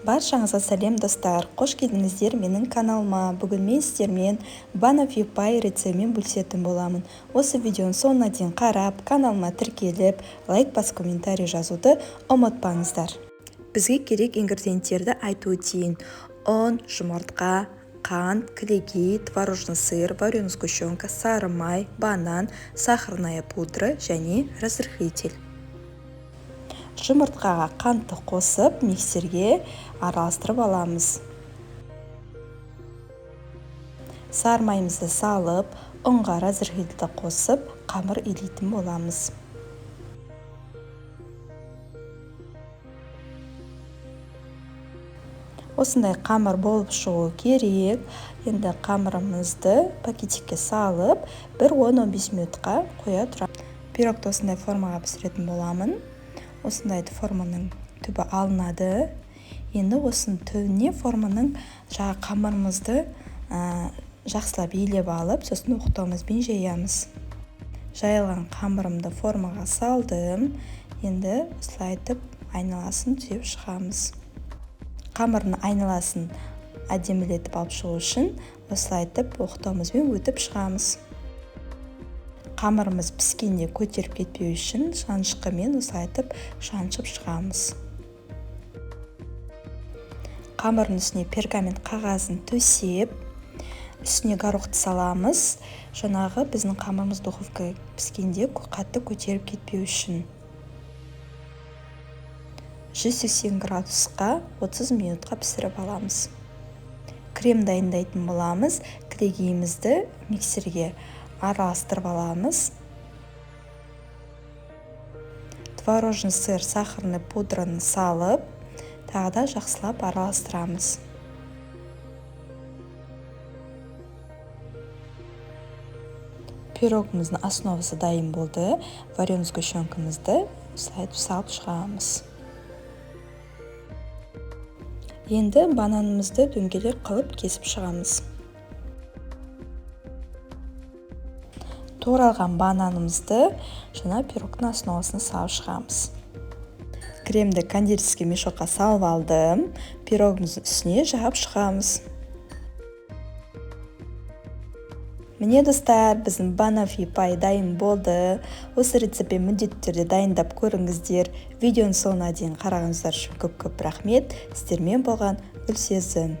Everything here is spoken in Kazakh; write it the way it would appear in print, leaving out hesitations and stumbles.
Баршаңызға сәлем достар, қош келдіңіздер менің каналыма. Бүгін мен сіздермен банафи пай рецептімен бөлісетін боламын. Осы видеоны соңына дейін қарап, каналыма тіркеліп, лайк басып комментарий жазуды ұмытпаңыздар. Бізге керек ингредиенттерді айту өтейін. ұн, жұмыртқа, қант, кілегей, творожный сыр, вареная сгущенка, сары май, банан, сахарная пудра және разрыхлитель. Жұмыртқаға қантты қосып, миксерге араластырып аламыз. Сары майымызды салып, ұнға разрыхлительді қосып, қамыр илейтін боламыз. Осындай қамыр болып шығу керек. Енді қамырымызды пакетикке салып, 1-10-15 минутқа қоя тұрамыз. Пирогты осындай формаға пісіретін боламын. Осындай форманың түбі алынады. Енді осының түбіне форманың қамырымызды жақсылап елеп алып, сосын оқтауымызбен жаямыз. Жайылған қамырымды формаға салдым. Енді осылайтып айналасын түзеп шығамыз. Қамырын айналасын әдемілетіп алып шығу үшін осылайтып оқтауымызбен өтіп шығамыз. Қамырымыз піскенде көтеріп кетпеу үшін шанышқымен осылайтып шаншып шығамыз. Қамырын үстіне пергамент қағазын төсеп, үстіне горохты саламыз. Жаңағы біздің қамырымыз духовка піскенде қатты көтеріп кетпеу үшін. 180 градусқа 30 минутқа пісіріп аламыз. Крем дайындайтын боламыз. Кілегейімізді миксерге араластырып аламыз. Творожный сыр, сахарный пудраны салып, тағы да жақсылап араластырамыз. Пирогымыздың основасы дайын болды. Вареная сгущенкамызды осылайтып салып шығамыз. Енді бананымызды дөңгелек қылып кесіп шығамыз. Тоқыралған бананымызды жаңа пирогтың основасына салып шығамыз. Кремді кондитерский мешокқа салып алдым. Пирогымыздың үстіне жағып шығамыз. Міне достар, біздің банафи пай дайын болды. Осы рецептпен міндетті түрде дайындап көріңіздер. Видеоны соңына дейін қарағаныңыздар үшін көп рахмет. Сіздермен болған Гүлсезім.